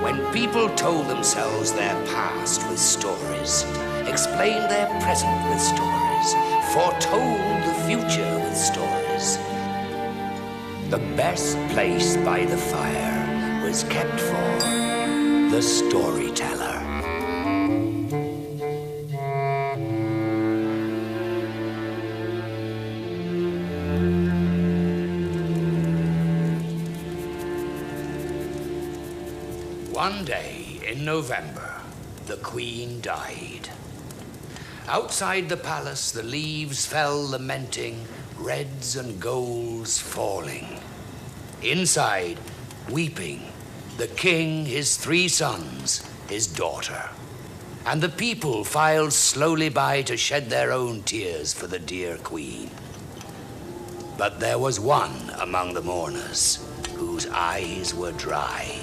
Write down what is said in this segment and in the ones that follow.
When people told themselves their past with stories, explained their present with stories, foretold the future with stories, the best place by the fire was kept for the storyteller. One day in November, the Queen died. Outside the palace, the leaves fell lamenting, reds and golds falling. Inside, weeping, the king, his 3 sons, his daughter. And the people filed slowly by to shed their own tears for the dear queen. But there was one among the mourners whose eyes were dry.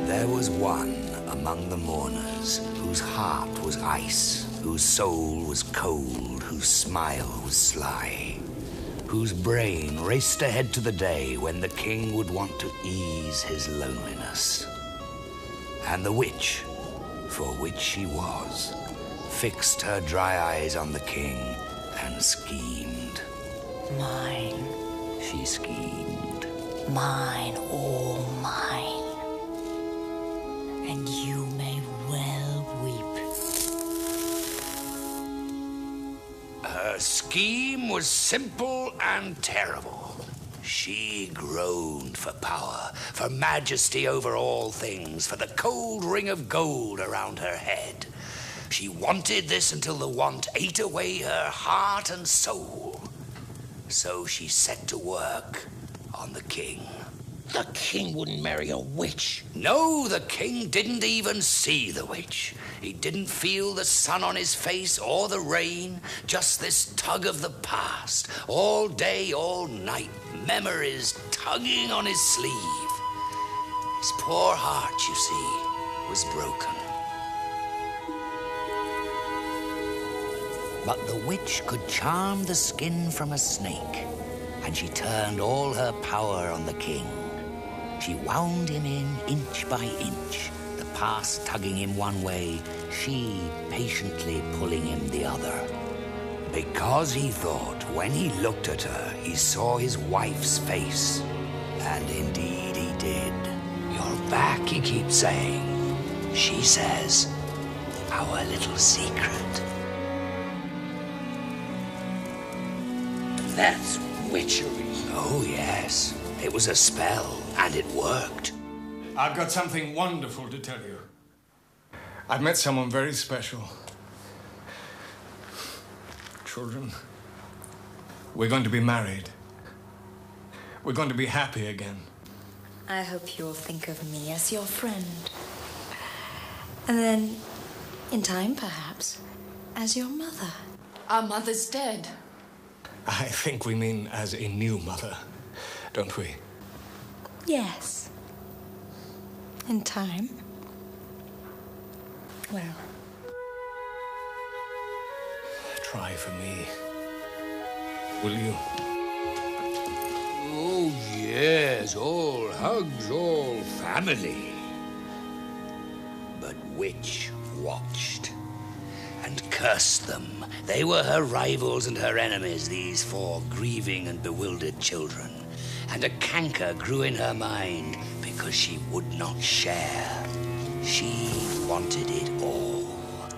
There was one among the mourners whose heart was ice, whose soul was cold, whose smile was sly, whose brain raced ahead to the day when the king would want to ease his loneliness. And the witch, for which she was, fixed her dry eyes on the king and schemed. Mine. She schemed. Mine, all mine. And you may well weep. Her scheme was simple and terrible. She groaned for power, for majesty over all things, for the cold ring of gold around her head. She wanted this until the want ate away her heart and soul. So she set to work on the king. The king wouldn't marry a witch. No, the king didn't even see the witch. He didn't feel the sun on his face or the rain, just this tug of the past, all day, all night, memories tugging on his sleeve. His poor heart, you see, was broken. But the witch could charm the skin from a snake, and she turned all her power on the king. She wound him in inch by inch, the past tugging him one way, she patiently pulling him the other. Because he thought when he looked at her, he saw his wife's face. And indeed he did. You're back, he keeps saying. She says, our little secret. That's witchery. Oh, yes. It was a spell, and it worked. I've got something wonderful to tell you. I've met someone very special. Children, we're going to be married. We're going to be happy again. I hope you'll think of me as your friend. And then, in time, perhaps, as your mother. Our mother's dead. I think we mean as a new mother, don't we? Yes. In time. Well. Try for me. Will you? Oh, yes, all hugs, all family. But Witch watched and cursed them. They were her rivals and her enemies, these 4 grieving and bewildered children. And a canker grew in her mind because she would not share. She wanted it all.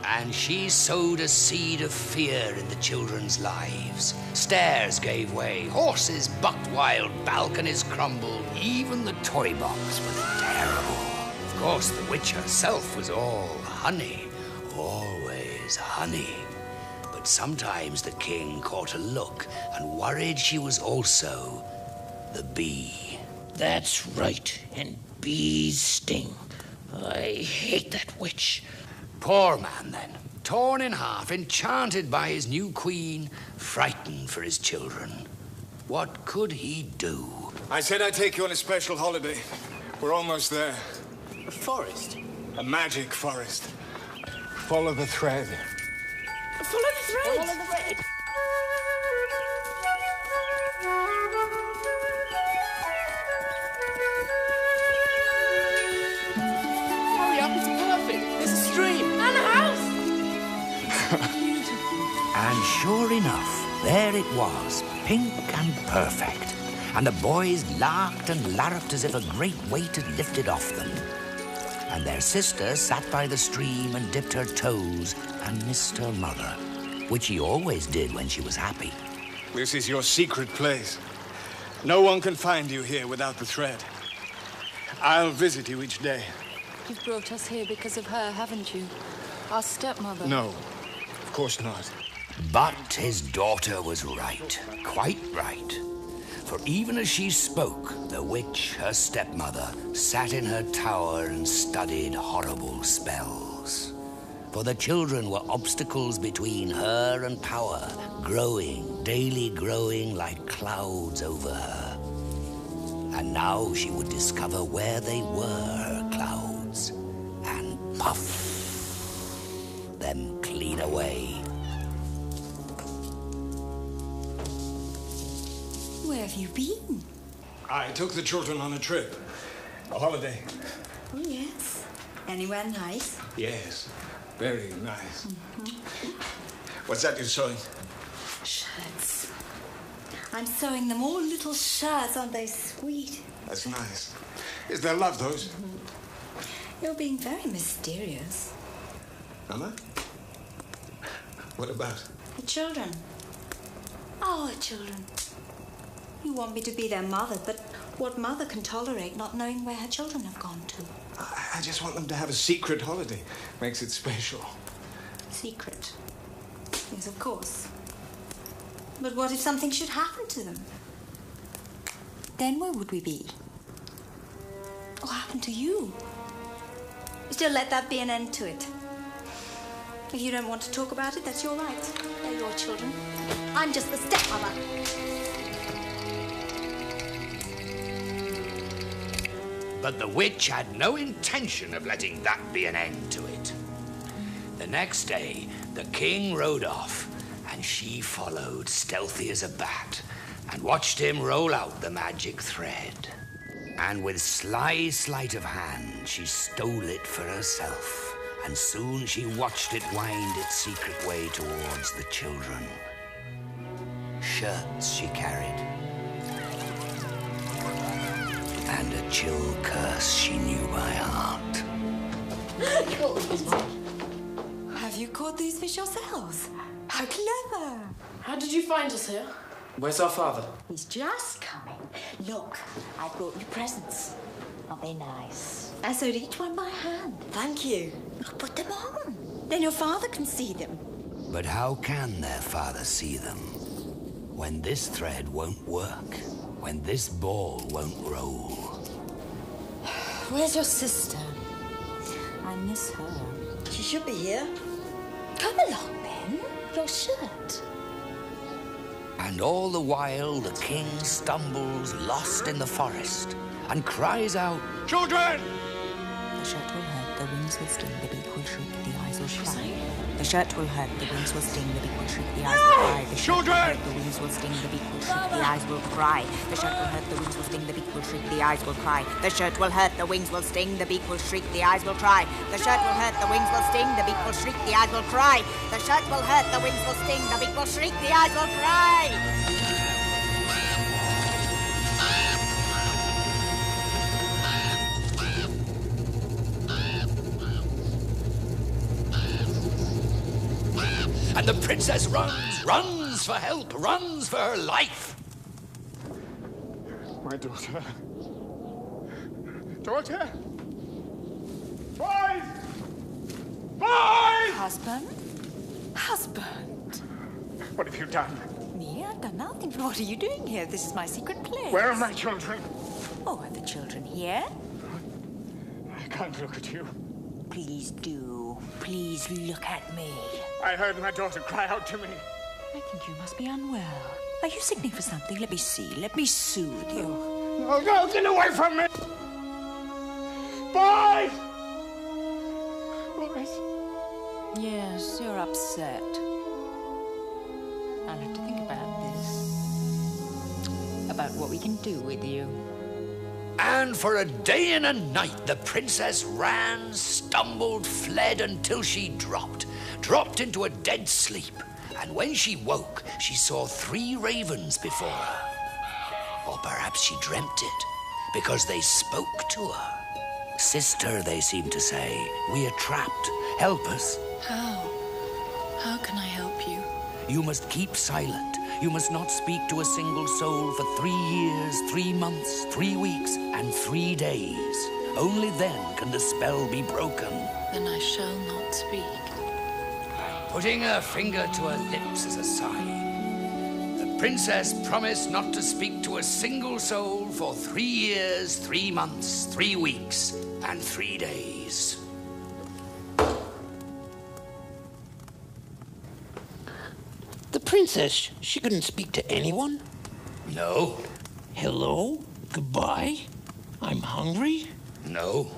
And she sowed a seed of fear in the children's lives. Stairs gave way, horses bucked wild, balconies crumbled, even the toy box was terrible. Of course, the witch herself was all honey, always honey. But sometimes the king caught a look and worried she was also the bee. That's right, and bees sting. I hate that witch. Poor man, then. Torn in half, enchanted by his new queen, frightened for his children. What could he do? I said I'd take you on a special holiday. We're almost there. A forest? A magic forest. Follow the thread. Follow the thread! Follow the thread! Hurry up, it's perfect. There's a stream. And a house! And sure enough, there it was, pink and perfect. And the boys laughed and larruped as if a great weight had lifted off them. And their sister sat by the stream and dipped her toes and missed her mother, which she always did when she was happy. This is your secret place. No one can find you here without the thread. I'll visit you each day. You've brought us here because of her, haven't you? Our stepmother. No, of course not. But his daughter was right, quite right. For even as she spoke, the witch, her stepmother, sat in her tower and studied horrible spells. For the children were obstacles between her and power, growing, daily growing like clouds over her. And now she would discover where they were, her clouds, and puff them clean away. Where have you been? I took the children on a trip. A holiday. Oh, yes. Anywhere nice? Yes, very nice. What's that you're sewing? Shirts. I'm sewing them all little shirts. Aren't they sweet? That's nice. Is there love, those? You're being very mysterious. Am I? What about? The children. Our children. You want me to be their mother, but what mother can tolerate not knowing where her children have gone to? I just want them to have a secret holiday. Makes it special. Secret. Yes, of course. But what if something should happen to them? Then where would we be? What happened to you? Still, let that be an end to it. If you don't want to talk about it, that's your right. They're your children. I'm just the stepmother. But the witch had no intention of letting that be an end to it. The next day, the king rode off, and she followed, stealthy as a bat, and watched him roll out the magic thread. And with sly sleight of hand, she stole it for herself, and soon she watched it wind its secret way towards the children. Shirts she carried, and a chill curse she knew by heart. Have you caught these fish yourselves? How clever! How did you find us here? Where's our father? He's just coming. Look, I brought you presents. Aren't they nice? I sewed each one by hand. Thank you. Put them on. Then your father can see them. But how can their father see them when this thread won't work, when this ball won't roll? Where's your sister? I miss her. She should be here. Come along, then. Your shirt. And all the while the king stumbles lost in the forest and cries out, "Children!" The shirt will hurt, the wings will sting, the beak will shriek, the eyes will cry. The shirt will hurt, the wings will sting, the beak will shriek, the eyes will cry. The shirt will hurt, the wings will sting, the beak will shriek, the eyes will cry. The shirt will hurt, the wings will sting, the beak will shriek, the eyes will cry. The shirt will hurt, the wings will sting, the beak will shriek, the eyes will cry. The shirt will hurt, the wings will sting, the beak will shriek, the eyes will cry. The shirt will hurt, the wings will sting, the beak will shriek, the eyes will cry. And the princess runs for help, runs for her life. My daughter. Daughter! Boys! Boys! Husband? Husband? What have you done? Me? I've done nothing. What are you doing here? This is my secret place. Where are my children? Oh, are the children here? I can't look at you. Please do. Please look at me. I heard my daughter cry out to me. I think you must be unwell. Are you sickening for something? Let me see. Let me soothe you. Oh, no, get away from me! Boys! Boys? Yes, you're upset. I'll have to think about this. About what we can do with you. And for a day and a night, the princess ran, stumbled, fled until she dropped into a dead sleep. And when she woke, she saw 3 ravens before her. Or perhaps she dreamt it, because they spoke to her. Sister, they seemed to say, we are trapped. Help us. How? How can I help you? You must keep silent. You must not speak to a single soul for 3 years, 3 months, 3 weeks, and 3 days. Only then can the spell be broken. Then I shall not speak. Putting her finger to her lips as a sign, the princess promised not to speak to a single soul for 3 years, 3 months, 3 weeks, and 3 days. The princess, she couldn't speak to anyone? No. Hello? Goodbye? I'm hungry? No.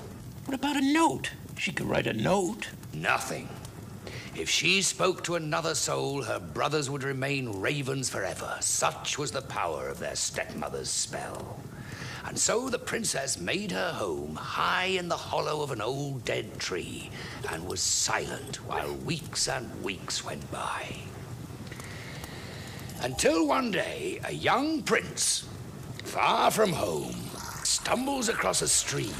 What about a note? She could write a note. Nothing. If she spoke to another soul, her brothers would remain ravens forever. Such was the power of their stepmother's spell. And so the princess made her home high in the hollow of an old dead tree and was silent while weeks and weeks went by. Until one day, a young prince, far from home, stumbles across a stream.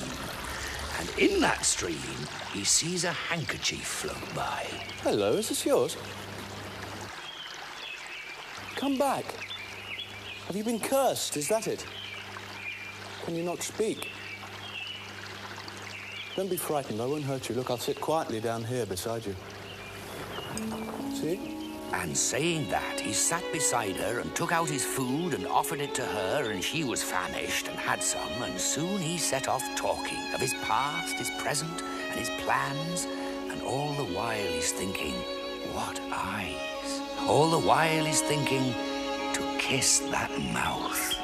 And in that stream, he sees a handkerchief float by. Hello, is this yours? Come back. Have you been cursed? Is that it? Can you not speak? Don't be frightened. I won't hurt you. Look, I'll sit quietly down here beside you. See? And saying that, he sat beside her and took out his food and offered it to her, and she was famished and had some, and soon he set off talking of his past, his present, and his plans, and all the while he's thinking, what eyes? All the while he's thinking, to kiss that mouth.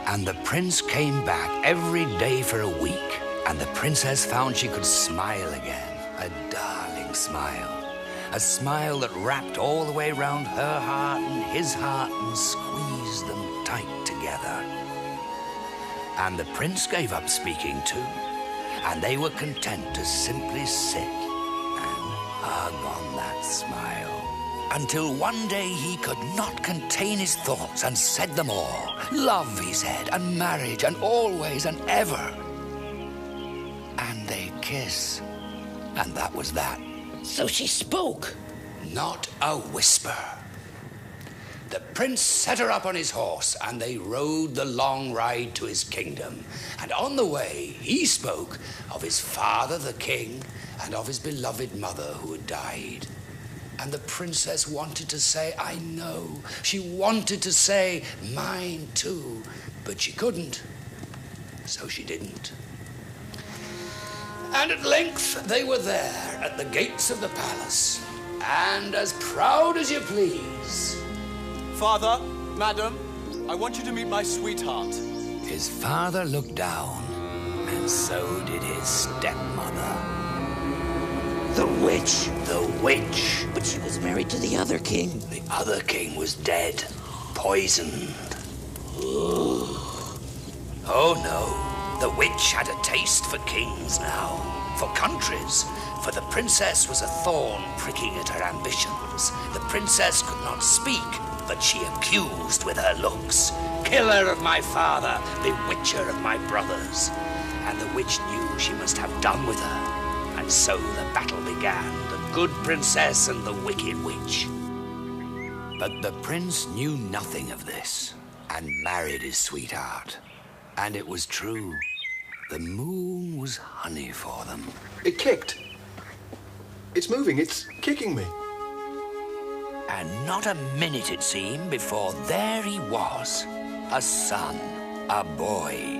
And the prince came back every day for a week, and the princess found she could smile again, a darling smile. A smile that wrapped all the way round her heart and his heart and squeezed them tight together. And the prince gave up speaking too, and they were content to simply sit and hug on that smile. Until one day he could not contain his thoughts and said them all. Love, he said, and marriage, and always and ever. And they kiss, and that was that. So she spoke. Not a whisper. The prince set her up on his horse, and they rode the long ride to his kingdom. And on the way, he spoke of his father, the king, and of his beloved mother who had died. And the princess wanted to say, I know. She wanted to say, mine too. But she couldn't. So she didn't. And at length they were there at the gates of the palace, and as proud as you please. Father, madam, I want you to meet my sweetheart. His father looked down, and so did his stepmother. The witch. The witch. But she was married to the other king. The other king was dead, poisoned. Oh no. The witch had a taste for kings now, for countries, for the princess was a thorn pricking at her ambitions. The princess could not speak, but she accused with her looks. Killer of my father, bewitcher of my brothers. And the witch knew she must have done with her. And so the battle began, the good princess and the wicked witch. But the prince knew nothing of this, and married his sweetheart. And it was true. The moon was honey for them. It kicked. It's moving. It's kicking me. And not a minute, it seemed, before there he was. A son, a boy.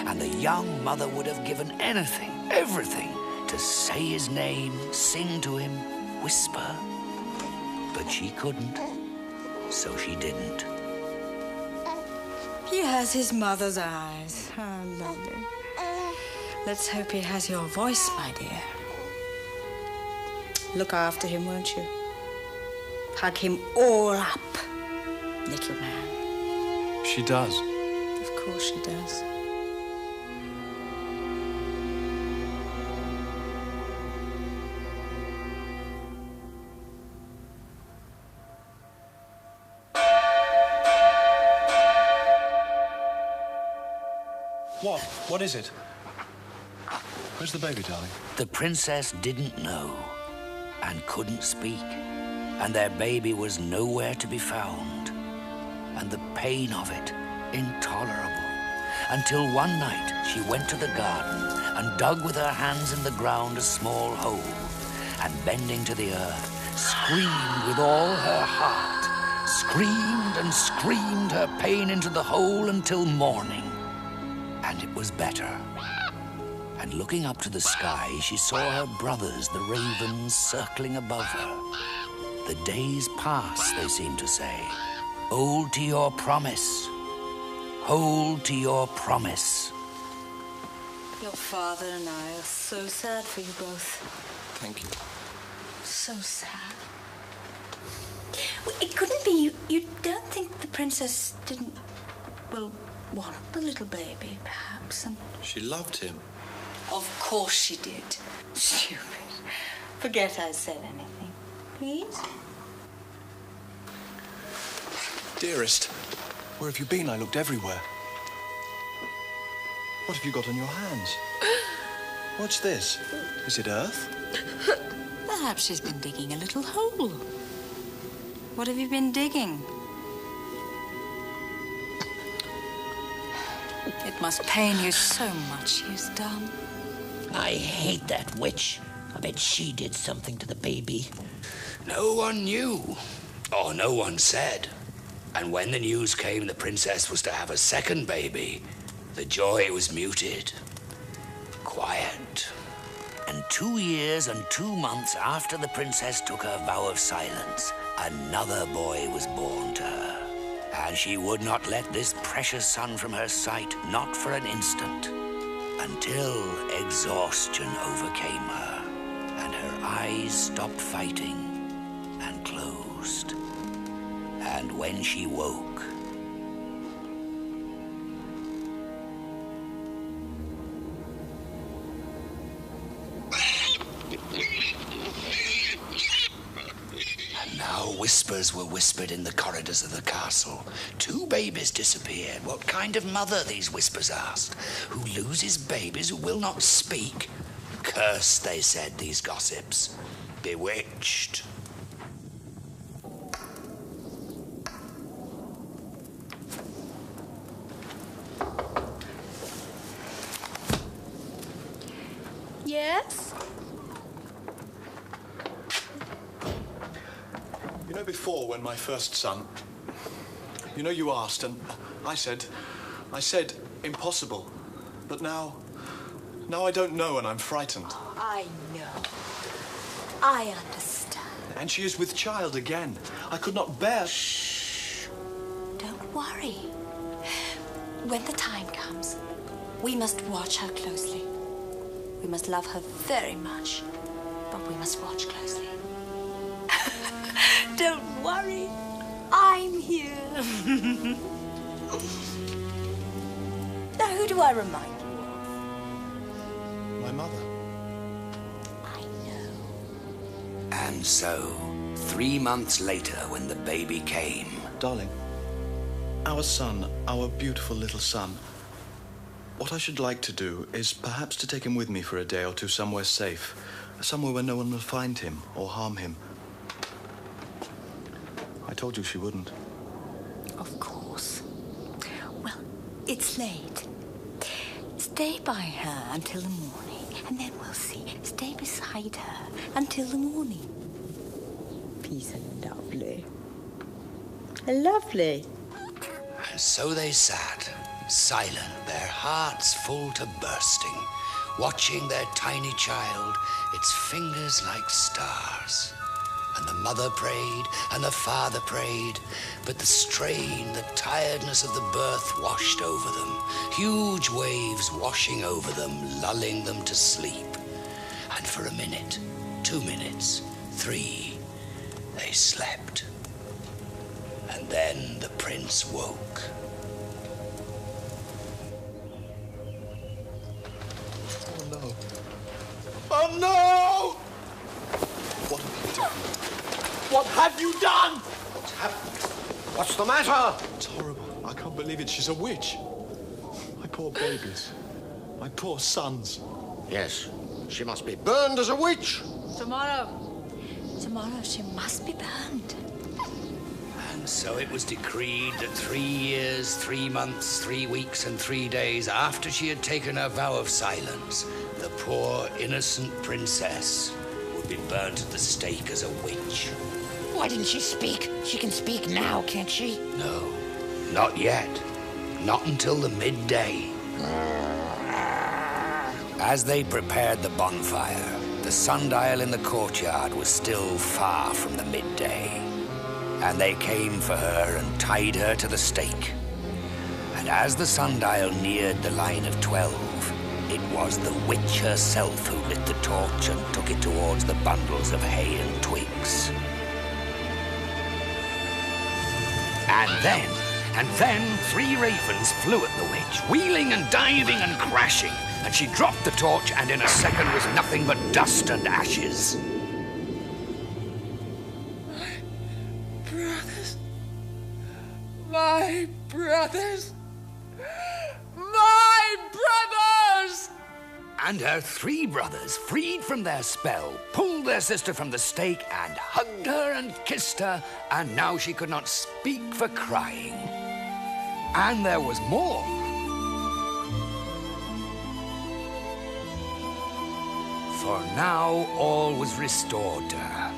and the young mother would have given anything, everything, to say his name, sing to him, whisper. But she couldn't, so she didn't. He has his mother's eyes. How lovely. Let's hope he has your voice, my dear. Look after him, won't you? Hug him all up, little man. She does. Of course she does. What? What is it? Where's the baby, darling? The princess didn't know and couldn't speak, and their baby was nowhere to be found, and the pain of it intolerable, until one night she went to the garden and dug with her hands in the ground a small hole, and bending to the earth, screamed with all her heart, screamed and screamed her pain into the hole until morning, and it was better. And looking up to the sky, she saw her brothers, the ravens, circling above her. The days pass, they seem to say. Hold to your promise. Hold to your promise. Your father and I are so sad for you both. Thank you. So sad. Well, it couldn't be you don't think the princess didn't, well, want the little baby, perhaps, and... She loved him. Of course she did. Stupid. Forget I said anything. Please? Dearest, where have you been? I looked everywhere. What have you got on your hands? What's this? Is it earth? Perhaps she's been digging a little hole. What have you been digging? It must pain you so much she's done. I hate that witch. I bet she did something to the baby. No one knew, or no one said. And when the news came the princess was to have a second baby, the joy was muted, quiet. And 2 years and 2 months after the princess took her vow of silence, another boy was born to her. And she would not let this precious son from her sight, not for an instant, until exhaustion overcame her, and her eyes stopped fighting and closed. And when she woke, whispers were whispered in the corridors of the castle. 2 babies disappeared. What kind of mother, these whispers asked, who loses babies who will not speak? Cursed, they said, these gossips. Bewitched. Yes? You know, before, when my first son... You know, you asked, and I said, impossible. But now I don't know, and I'm frightened. Oh, I know. I understand. And she is with child again. I could not bear... Shh. Don't worry. When the time comes, we must watch her closely. We must love her very much, but we must watch closely. Don't worry, I'm here. Now, who do I remind you of? My mother. I know. And so, 3 months later, when the baby came... Darling, our son, our beautiful little son, what I should like to do is perhaps to take him with me for a day or two somewhere safe, somewhere where no one will find him or harm him. I told you she wouldn't. Of course. Well, it's late. Stay by her until the morning, and then we'll see. Stay beside her until the morning. Peace and lovely. Lovely. And so they sat, silent, their hearts full to bursting, watching their tiny child, its fingers like stars. And the mother prayed, and the father prayed, but the strain, the tiredness of the birth washed over them, huge waves washing over them, lulling them to sleep. And for a minute, 2 minutes, 3, they slept. And then the prince woke. Oh, no. Oh, no! What have you done? What have you done? What's happened? What's the matter? It's horrible. I can't believe it. She's a witch. My poor babies. My poor sons. Yes, she must be burned as a witch. Tomorrow. Tomorrow she must be burned. And so it was decreed that 3 years, 3 months, 3 weeks, and 3 days after she had taken her vow of silence, the poor innocent princess would be burnt at the stake as a witch. Why didn't she speak? She can speak now, can't she? No, not yet. Not until the midday. As they prepared the bonfire, the sundial in the courtyard was still far from the midday. And they came for her and tied her to the stake. And as the sundial neared the line of 12, it was the witch herself who lit the torch and took it towards the bundles of hay and twigs. And then 3 ravens flew at the witch, wheeling and diving and crashing, and she dropped the torch and in a second was nothing but dust and ashes. My brothers! My brothers! And her 3 brothers, freed from their spell, pulled their sister from the stake and hugged her and kissed her, and now she could not speak for crying. And there was more. For now all was restored to her,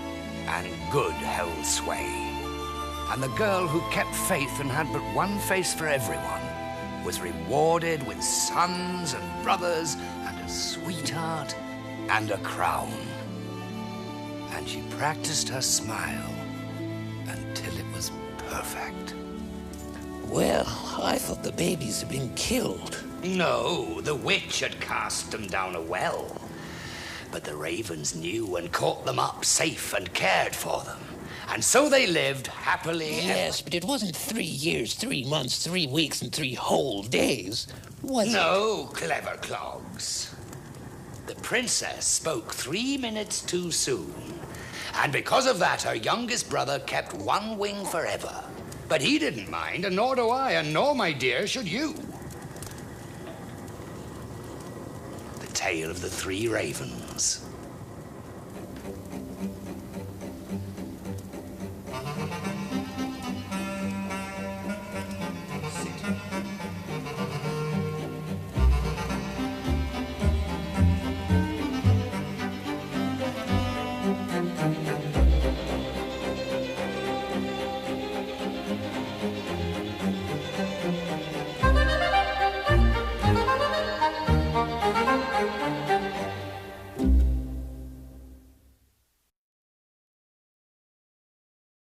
and good held sway. And the girl who kept faith and had but one face for everyone was rewarded with sons and brothers and a sweetheart and a crown. And she practiced her smile until it was perfect. Well, I thought the babies had been killed. No, the witch had cast them down a well. But the ravens knew and caught them up safe and cared for them. And so they lived happily. Yes, but it wasn't 3 years, 3 months, 3 weeks, and 3 whole days, was it? No, clever clogs. The princess spoke 3 minutes too soon. And because of that, her youngest brother kept one wing forever. But he didn't mind, and nor do I, and nor, my dear, should you. The tale of the 3 ravens.